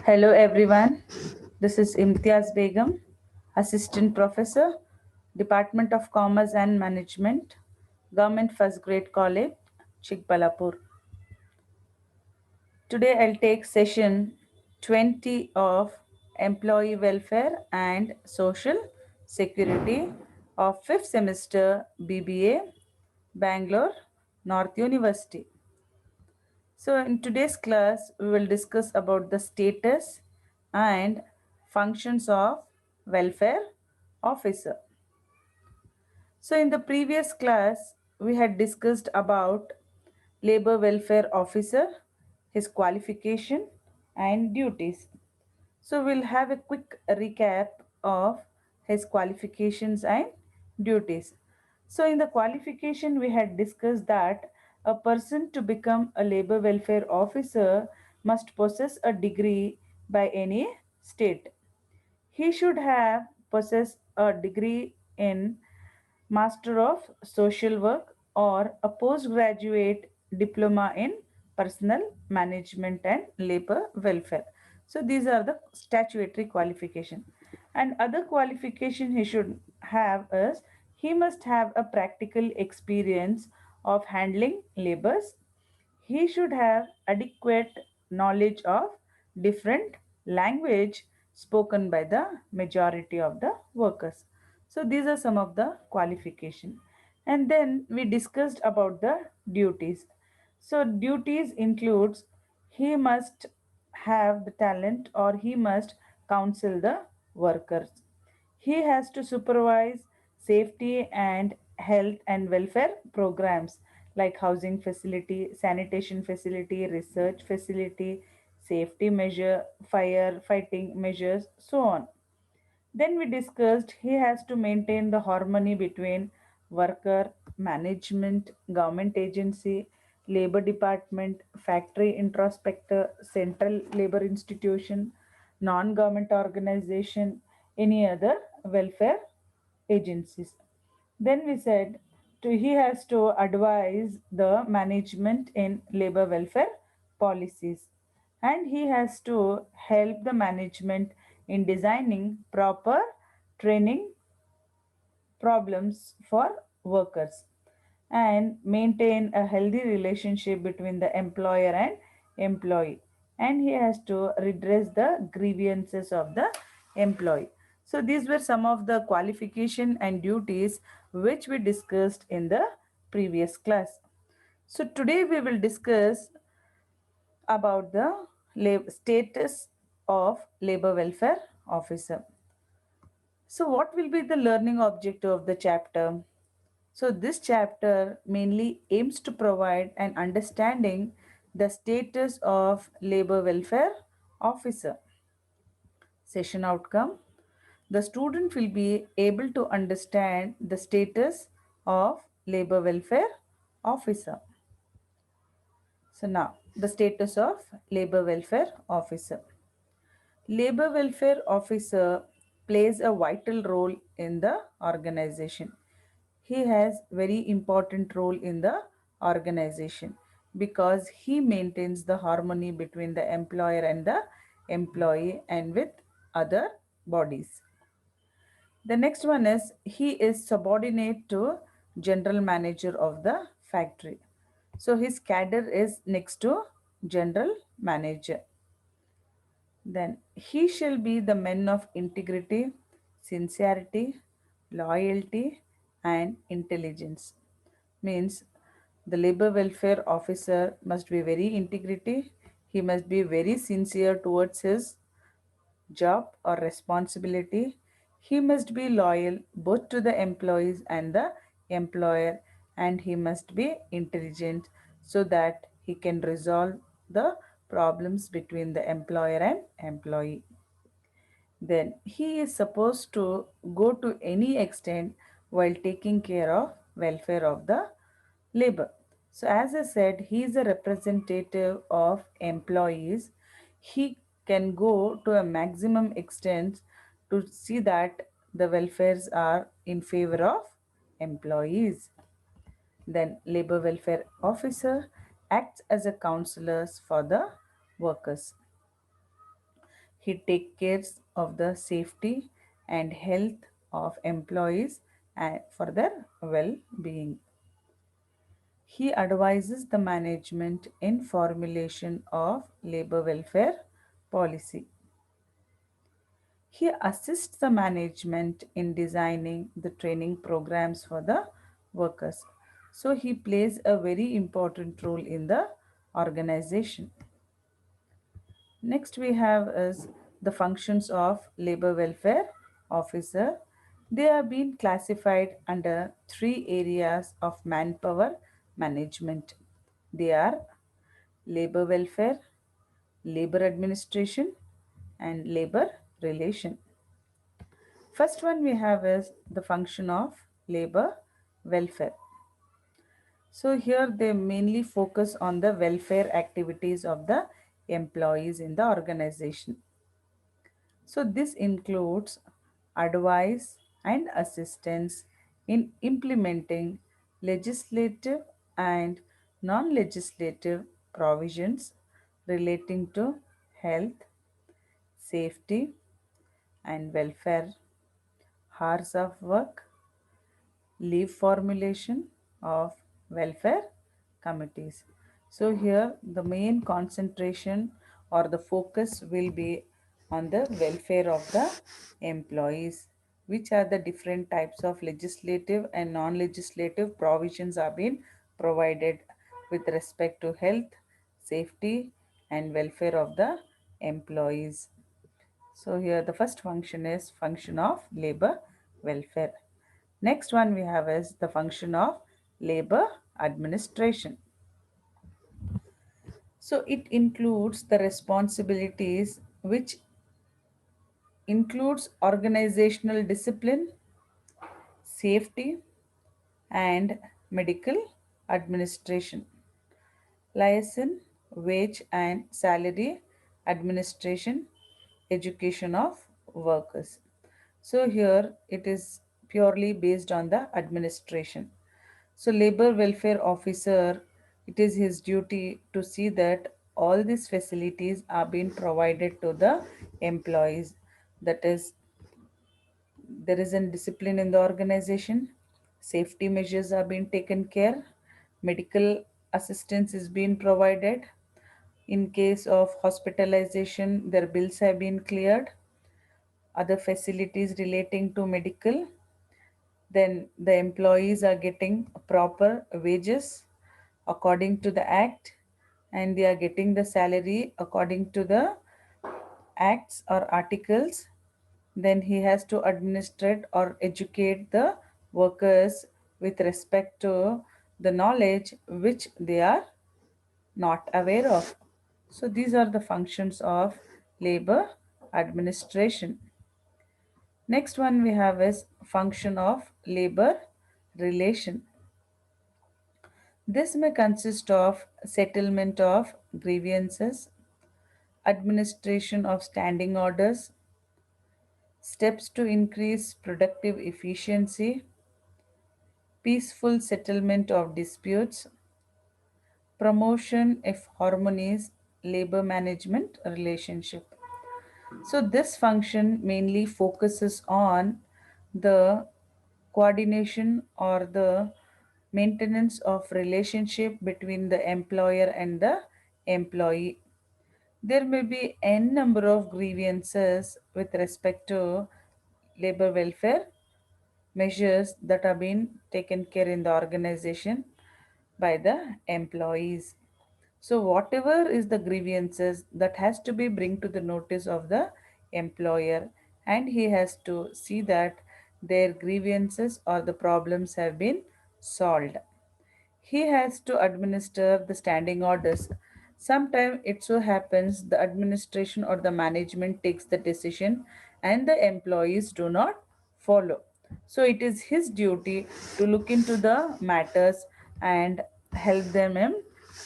Hello everyone. This is Imtiaz Begum, Assistant Professor, Department of Commerce and Management, Government First Grade College, Chikbalapur. Today I'll take session 20 of Employee Welfare and Social Security of 5th semester BBA, Bangalore, North University. So in today's class, we will discuss about the status and functions of welfare officer. So in the previous class, we had discussed about labor welfare officer, his qualification and duties. So we'll have a quick recap of his qualifications and duties. So in the qualification we had discussed that a person to become a labor welfare officer must possess a degree by any state. He should have possessed a degree in Master of Social Work or a postgraduate diploma in personal management and labor welfare. So these are the statutory qualification. And other qualification he should have is he must have a practical experience of handling labors. He should have adequate knowledge of different language spoken by the majority of the workers. So these are some of the qualification. And then we discussed about the duties. So duties includes he must have the talent or he must counsel the workers. He has to supervise safety and health and welfare programs like housing facility, sanitation facility, research facility, safety measure, fire fighting measures, so on. Then we discussed he has to maintain the harmony between worker, management, government agency, labor department, factory introspector, central labor institution, non government organization, any other welfare agencies. Then we said he has to advise the management in labor welfare policies and he has to help the management in designing proper training problems for workers and maintain a healthy relationship between the employer and employee, and he has to redress the grievances of the employee. So these were some of the qualification and duties which we discussed in the previous class. So today we will discuss about the status of labor welfare officer. So what will be the learning objective of the chapter? So, this chapter mainly aims to provide an understanding the status of labor welfare officer. Session outcome: the student will be able to understand the status of labor welfare officer. So, now the status of labor welfare officer. Labor welfare officer plays a vital role in the organization. He has very important role in the organization because he maintains the harmony between the employer and the employee and with other bodies. The next one is he is subordinate to general manager of the factory. So his cadre is next to general manager. Then he shall be the man of integrity, sincerity, loyalty, and intelligence. Means the labor welfare officer must be very integrity, he must be very sincere towards his job or responsibility. He must be loyal both to the employees and the employer, and he must be intelligent so that he can resolve the problems between the employer and employee. Then he is supposed to go to any extent while taking care of welfare of the labor. So as I said, he is a representative of employees. He can go to a maximum extent to see that the welfares are in favor of employees. Then labor welfare officer acts as a counselor for the workers. He takes care of the safety and health of employees and for their well-being. He advises the management in formulation of labor welfare policy. He assists the management in designing the training programs for the workers. So he plays a very important role in the organization. Next we have is the functions of labor welfare officer. They are being classified under three areas of manpower management. They are labor welfare, labor administration, and labor relation. First one we have is the function of labor welfare. So here they mainly focus on the welfare activities of the employees in the organization. So this includes advice and assistance in implementing legislative and non-legislative provisions relating to health, safety and welfare, hours of work, leave formulation of welfare committees. So here the main concentration or the focus will be on the welfare of the employees, which are the different types of legislative and non-legislative provisions are being provided with respect to health, safety and welfare of the employees. So here the first function is function of labor welfare. Next one we have is the function of labor administration. So it includes the responsibilities which includes organizational discipline, safety and medical administration, liaison, wage and salary administration, education of workers. So here it is purely based on the administration. So labor welfare officer, it is his duty to see that all these facilities are being provided to the employees. That is, there is a discipline in the organization, safety measures are being taken care, medical assistance is being provided. In case of hospitalization, their bills have been cleared, other facilities relating to medical, then the employees are getting proper wages according to the act and they are getting the salary according to the acts or articles. Then he has to administrate or educate the workers with respect to the knowledge which they are not aware of. So these are the functions of labor administration. Next one we have is function of labor relation. This may consist of settlement of grievances, administration of standing orders, steps to increase productive efficiency, peaceful settlement of disputes, promotion of harmonies, labor management relationship. So this function mainly focuses on the coordination or the maintenance of relationship between the employer and the employee. There may be n number of grievances with respect to labor welfare measures that are being taken care in the organization by the employees. So whatever is the grievances that has to be bring to the notice of the employer and he has to see that their grievances or the problems have been solved. He has to administer the standing orders. Sometimes it so happens the administration or the management takes the decision and the employees do not follow. So it is his duty to look into the matters and help them in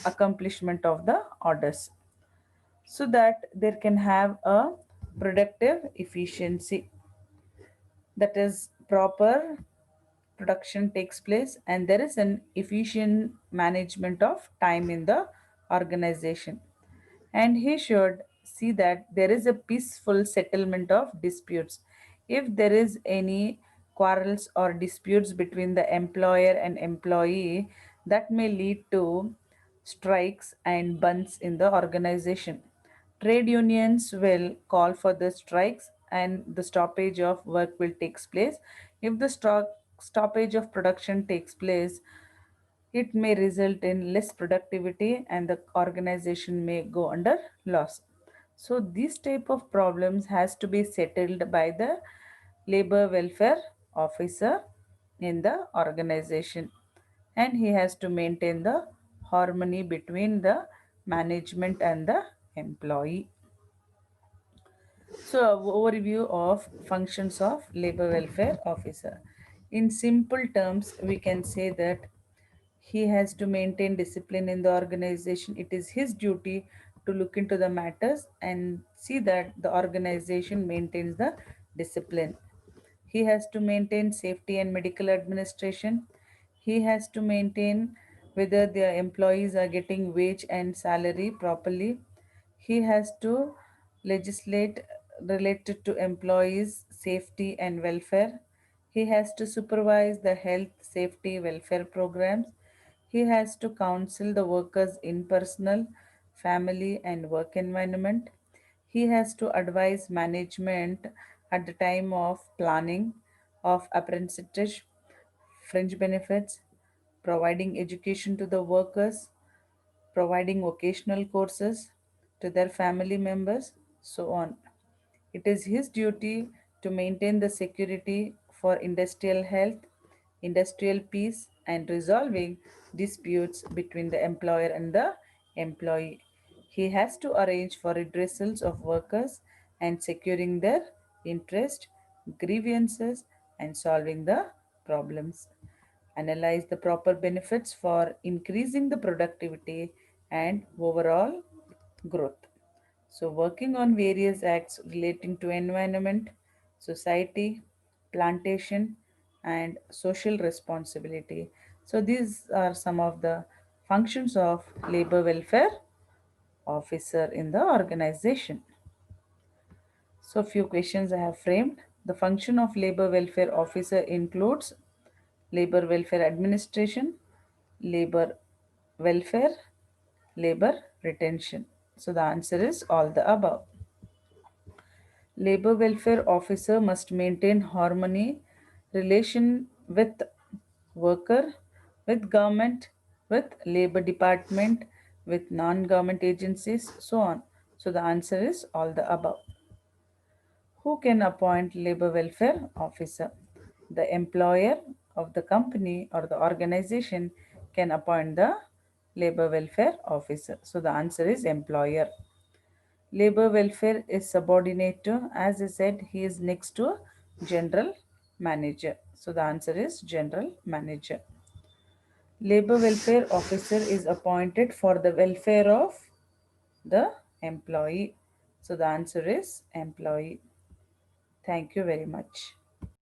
accomplishment of the orders so that there can have a productive efficiency, that is proper production takes place and there is an efficient management of time in the organization. And he should see that there is a peaceful settlement of disputes. If there is any quarrels or disputes between the employer and employee, that may lead to strikes and bunds in the organization. Trade unions will call for the strikes and the stoppage of work will takes place. If the stoppage of production takes place, it may result in less productivity and the organization may go under loss. So these type of problems has to be settled by the labor welfare officer in the organization, and he has to maintain the harmony between the management and the employee. So, overview of functions of labor welfare officer. In simple terms, we can say that he has to maintain discipline in the organization. It is his duty to look into the matters and see that the organization maintains the discipline. He has to maintain safety and medical administration. He has to maintain whether the employees are getting wage and salary properly. He has to legislate related to employees' safety and welfare. He has to supervise the health, safety, welfare programs. He has to counsel the workers in personal, family, and work environment. He has to advise management at the time of planning of apprenticeship, fringe benefits, providing education to the workers, providing vocational courses to their family members, so on. It is his duty to maintain the security for industrial health, industrial peace, and resolving disputes between the employer and the employee. He has to arrange for redressals of workers and securing their interest, grievances, and solving the problems. Analyze the proper benefits for increasing the productivity and overall growth. So, working on various acts relating to environment, society, plantation, and social responsibility. So, these are some of the functions of labor welfare officer in the organization. So, few questions I have framed. The function of labor welfare officer includes labor welfare administration, labor welfare, labor retention. So, the answer is all the above. Labor welfare officer must maintain harmony relation with worker, with government, with labor department, with non-government agencies, so on. So the answer is all the above. Who can appoint labor welfare officer? The employer of the company or the organization can appoint the labor welfare officer. So the answer is employer. Labor welfare is subordinate to, as I said, he is next to general manager. So the answer is general manager. Labor welfare officer is appointed for the welfare of the employee. So the answer is employee. Thank you very much.